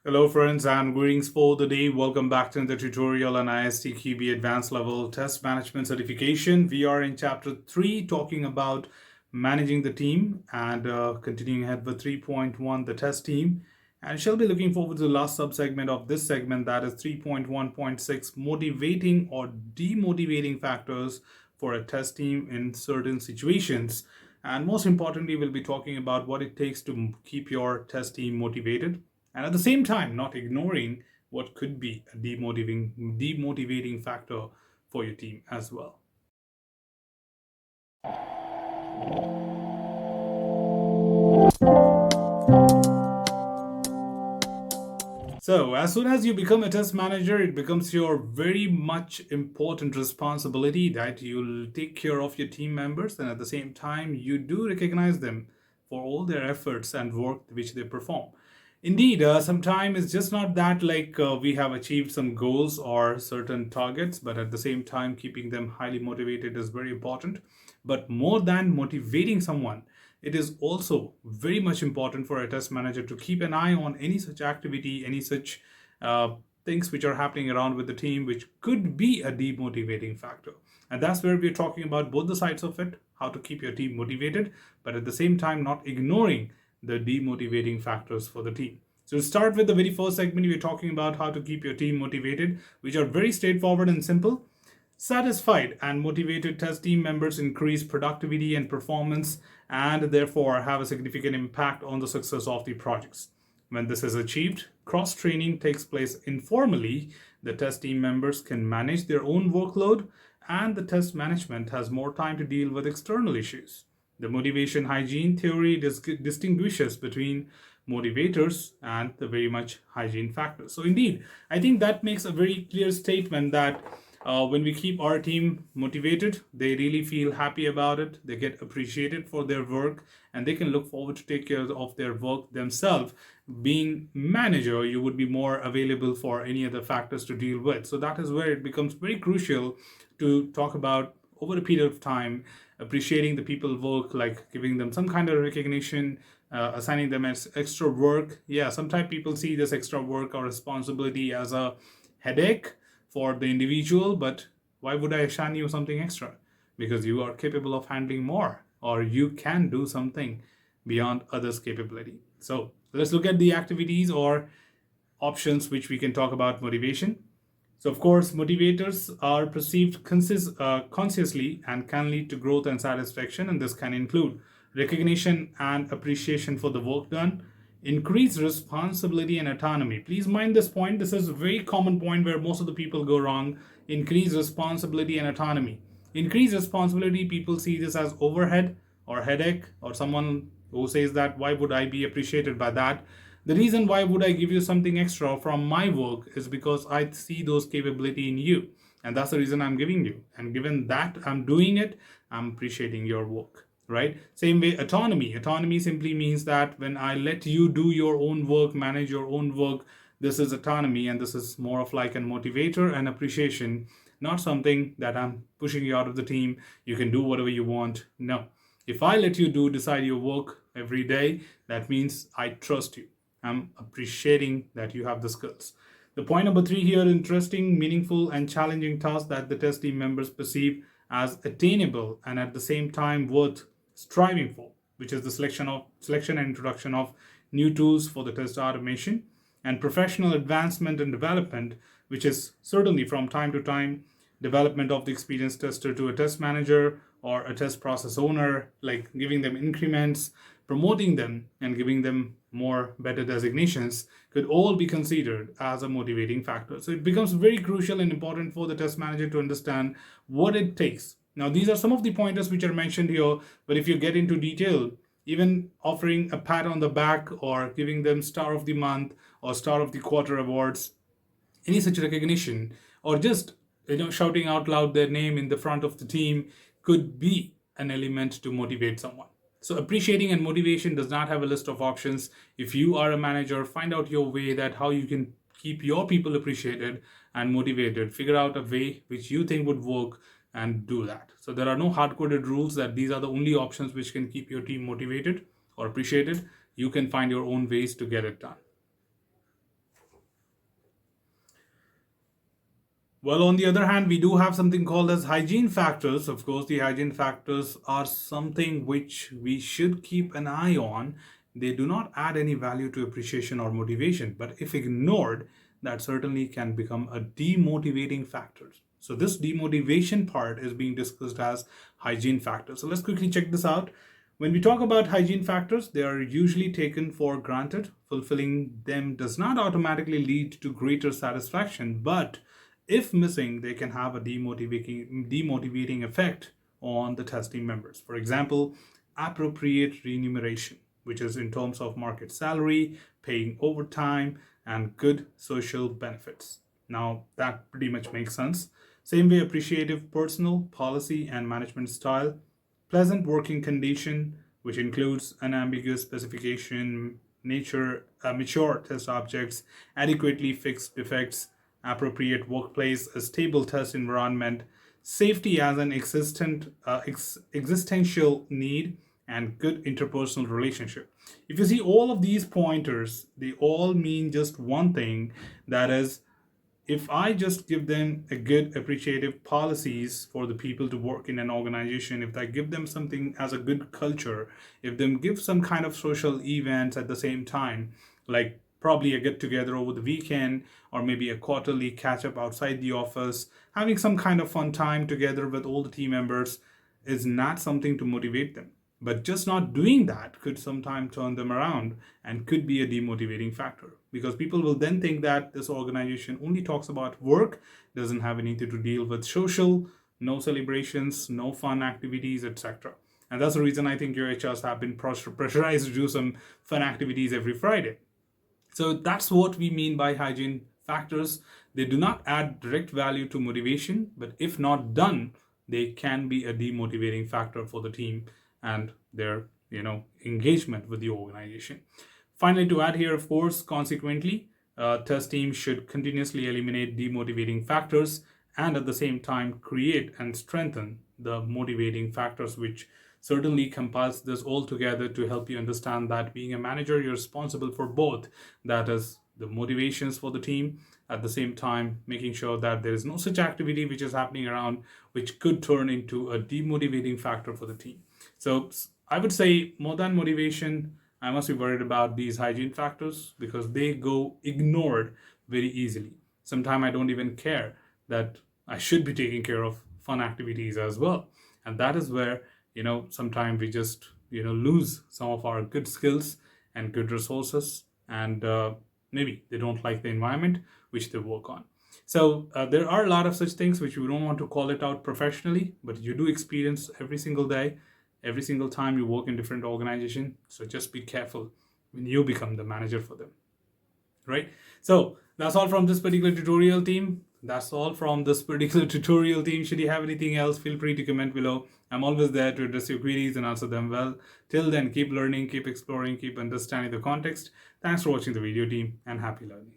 Hello friends and greetings for the day. Welcome back to the tutorial on ISTQB Advanced Level Test Management Certification. We are in chapter 3 talking about managing the team and continuing ahead with 3.1 the test team. And shall be looking forward to the last subsegment of this segment, that is 3.1.6 motivating or demotivating factors for a test team in certain situations. And most importantly, we'll be talking about what it takes to keep your test team motivated and at the same time not ignoring what could be a demotivating factor for your team as well. So as soon as you become a test manager, it becomes your very much important responsibility that you'll take care of your team members, and at the same time you do recognize them for all their efforts and work which they perform. Indeed, sometimes it's just not that we have achieved some goals or certain targets, but at the same time keeping them highly motivated is very important. But more than motivating someone, it is also very much important for a test manager to keep an eye on any such activity, any such things which are happening around with the team, which could be a demotivating factor. And that's where we're talking about both the sides of it, how to keep your team motivated, but at the same time not ignoring the demotivating factors for the team. So to start with the very first segment, we're talking about how to keep your team motivated, which are very straightforward and simple. Satisfied and motivated test team members increase productivity and performance and therefore have a significant impact on the success of the projects. When this is achieved, cross-training takes place informally. The test team members can manage their own workload and the test management has more time to deal with external issues. The motivation hygiene theory distinguishes between motivators and the very much hygiene factors. So indeed, I think that makes a very clear statement that when we keep our team motivated, they really feel happy about it. They get appreciated for their work and they can look forward to take care of their work themselves. Being manager, you would be more available for any other factors to deal with. So that is where it becomes very crucial to talk about over a period of time, appreciating the people work, like giving them some kind of recognition, assigning them as extra work. Yeah, sometimes people see this extra work or responsibility as a headache for the individual, but why would I assign you something extra? Because you are capable of handling more, or you can do something beyond others' capability. So let's look at the activities or options which we can talk about motivation. So of course, motivators are perceived consciously and can lead to growth and satisfaction, and this can include recognition and appreciation for the work done, increase responsibility and autonomy. Please mind this point. This is a very common point where most of the people go wrong. Increase responsibility and autonomy. Increase responsibility, people see this as overhead or headache, or someone who says that why would I be appreciated by that? The reason why would I give you something extra from my work is because I see those capability in you. And that's the reason I'm giving you. And given that I'm doing it, I'm appreciating your work, right? Same way, autonomy. Autonomy simply means that when I let you do your own work, manage your own work, this is autonomy, and this is more of like a motivator and appreciation, not something that I'm pushing you out of the team. You can do whatever you want. No. If I let you decide your work every day, that means I trust you. I'm appreciating that you have the skills. The point number 3 here, interesting, meaningful, and challenging tasks that the test team members perceive as attainable and at the same time worth striving for, which is the selection and introduction of new tools for the test automation and professional advancement and development, which is certainly from time to time development of the experienced tester to a test manager or a test process owner, like giving them increments, promoting them, and giving them more better designations could all be considered as a motivating factor. So it becomes very crucial and important for the test manager to understand what it takes. Now, these are some of the pointers which are mentioned here, but if you get into detail, even offering a pat on the back or giving them star of the month or star of the quarter awards, any such recognition, or just shouting out loud their name in the front of the team could be an element to motivate someone. So appreciating and motivation does not have a list of options. If you are a manager, find out your way that how you can keep your people appreciated and motivated. Figure out a way which you think would work and do that. So there are no hard-coded rules that these are the only options which can keep your team motivated or appreciated. You can find your own ways to get it done. Well, on the other hand, we do have something called as hygiene factors. Of course, the hygiene factors are something which we should keep an eye on. They do not add any value to appreciation or motivation, but if ignored, that certainly can become a demotivating factor. So this demotivation part is being discussed as hygiene factors. So let's quickly check this out. When we talk about hygiene factors, they are usually taken for granted. Fulfilling them does not automatically lead to greater satisfaction, but if missing, they can have a demotivating effect on the test team members. For example, appropriate remuneration, which is in terms of market salary, paying overtime, and good social benefits. Now, that pretty much makes sense. Same way, appreciative personal, policy, and management style, pleasant working condition, which includes unambiguous specification, mature test objects, adequately fixed defects, appropriate workplace, a stable test environment, safety as an existential need, and good interpersonal relationship. If you see all of these pointers, they all mean just one thing, that is, if I just give them a good appreciative policies for the people to work in an organization, if I give them something as a good culture, if them give some kind of social events at the same time, like probably a get together over the weekend or maybe a quarterly catch up outside the office, having some kind of fun time together with all the team members is not something to motivate them. But just not doing that could sometimes turn them around and could be a demotivating factor, because people will then think that this organization only talks about work, doesn't have anything to deal with social, no celebrations, no fun activities, etc. And that's the reason I think your HRs have been pressurized to do some fun activities every Friday. So that's what we mean by hygiene factors. They do not add direct value to motivation, but if not done, they can be a demotivating factor for the team and their engagement with the organization. Finally, to add here, of course, consequently, test teams should continuously eliminate demotivating factors and at the same time create and strengthen the motivating factors, which certainly compiles this all together to help you understand that being a manager, you're responsible for both. That is the motivations for the team, at the same time making sure that there is no such activity which is happening around which could turn into a demotivating factor for the team. So I would say more than motivation, I must be worried about these hygiene factors because they go ignored very easily. Sometimes I don't even care that I should be taking care of fun activities as well. And that is where, sometimes we just, lose some of our good skills and good resources, and maybe they don't like the environment which they work on. So there are a lot of such things which we don't want to call it out professionally, but you do experience every single day, every single time you work in different organization. So just be careful when you become the manager for them, right? So that's all from this particular tutorial team. Should you have anything else, feel free to comment below. I'm always there to address your queries and answer them well. Till then, keep learning, keep exploring, keep understanding the context. Thanks for watching the video, team, and happy learning.